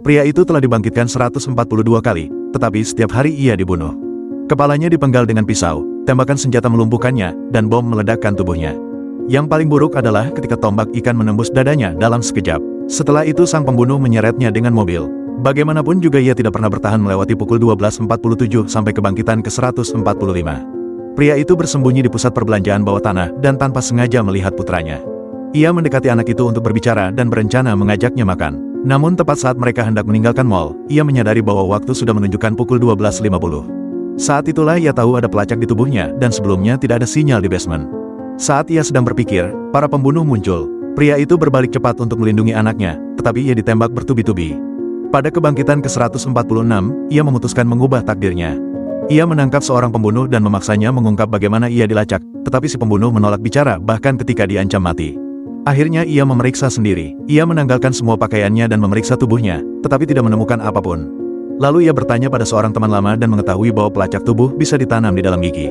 Pria itu telah dibangkitkan 142 kali, tetapi setiap hari ia dibunuh. Kepalanya dipenggal dengan pisau, tembakan senjata melumpuhkannya, dan bom meledakkan tubuhnya. Yang paling buruk adalah ketika tombak ikan menembus dadanya dalam sekejap. Setelah itu sang pembunuh menyeretnya dengan mobil. Bagaimanapun juga ia tidak pernah bertahan melewati pukul 12.47 sampai kebangkitan ke-145. Pria itu bersembunyi di pusat perbelanjaan bawah tanah dan tanpa sengaja melihat putranya. Ia mendekati anak itu untuk berbicara dan berencana mengajaknya makan. Namun tepat saat mereka hendak meninggalkan mal, ia menyadari bahwa waktu sudah menunjukkan pukul 12.50. Saat itulah ia tahu ada pelacak di tubuhnya dan sebelumnya tidak ada sinyal di basement. Saat ia sedang berpikir, para pembunuh muncul. Pria itu berbalik cepat untuk melindungi anaknya, tetapi ia ditembak bertubi-tubi. Pada kebangkitan ke-146, ia memutuskan mengubah takdirnya. Ia menangkap seorang pembunuh dan memaksanya mengungkap bagaimana ia dilacak, tetapi si pembunuh menolak bicara bahkan ketika diancam mati. Akhirnya ia memeriksa sendiri. Ia menanggalkan semua pakaiannya dan memeriksa tubuhnya, tetapi tidak menemukan apapun. Lalu ia bertanya pada seorang teman lama dan mengetahui bahwa pelacak tubuh bisa ditanam di dalam gigi.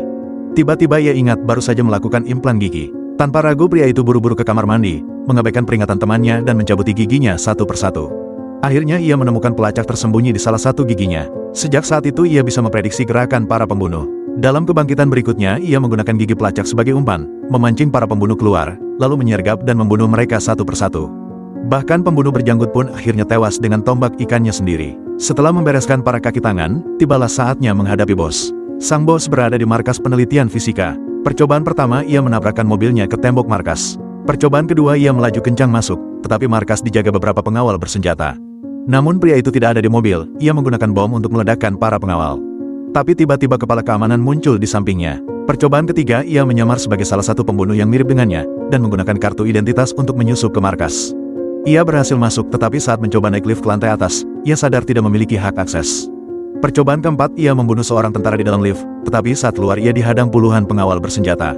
Tiba-tiba ia ingat baru saja melakukan implan gigi. Tanpa ragu pria itu buru-buru ke kamar mandi, mengabaikan peringatan temannya dan mencabuti giginya satu persatu. Akhirnya ia menemukan pelacak tersembunyi di salah satu giginya. Sejak saat itu ia bisa memprediksi gerakan para pembunuh. Dalam kebangkitan berikutnya ia menggunakan gigi pelacak sebagai umpan, memancing para pembunuh keluar, lalu menyergap dan membunuh mereka satu persatu. Bahkan pembunuh berjanggut pun akhirnya tewas dengan tombak ikannya sendiri. Setelah membereskan para kaki tangan, tibalah saatnya menghadapi bos. Sang bos berada di markas penelitian fisika. Percobaan pertama ia menabrakkan mobilnya ke tembok markas. Percobaan kedua ia melaju kencang masuk, tetapi markas dijaga beberapa pengawal bersenjata. Namun pria itu tidak ada di mobil, ia menggunakan bom untuk meledakkan para pengawal. Tapi tiba-tiba kepala keamanan muncul di sampingnya. Percobaan ketiga ia menyamar sebagai salah satu pembunuh yang mirip dengannya, dan menggunakan kartu identitas untuk menyusup ke markas. Ia berhasil masuk, tetapi saat mencoba naik lift ke lantai atas, ia sadar tidak memiliki hak akses. Percobaan keempat ia membunuh seorang tentara di dalam lift, tetapi saat keluar ia dihadang puluhan pengawal bersenjata.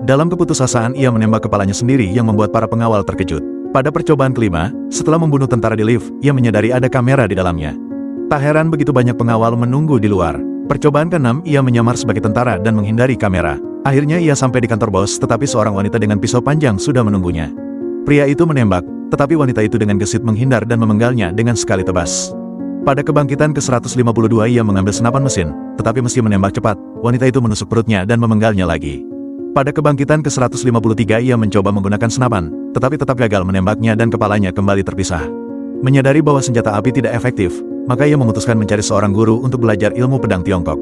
Dalam keputusasaan ia menembak kepalanya sendiri yang membuat para pengawal terkejut. Pada percobaan kelima, setelah membunuh tentara di lift, ia menyadari ada kamera di dalamnya. Tak heran begitu banyak pengawal menunggu di luar. Percobaan keenam ia menyamar sebagai tentara dan menghindari kamera. Akhirnya ia sampai di kantor bos, tetapi seorang wanita dengan pisau panjang sudah menunggunya. Pria itu menembak, tetapi wanita itu dengan gesit menghindar dan memenggalnya dengan sekali tebas. Pada kebangkitan ke-152 ia mengambil senapan mesin, tetapi meski menembak cepat, wanita itu menusuk perutnya dan memenggalnya lagi. Pada kebangkitan ke-153 ia mencoba menggunakan senapan, tetapi tetap gagal menembaknya dan kepalanya kembali terpisah. Menyadari bahwa senjata api tidak efektif, maka ia memutuskan mencari seorang guru untuk belajar ilmu pedang Tiongkok.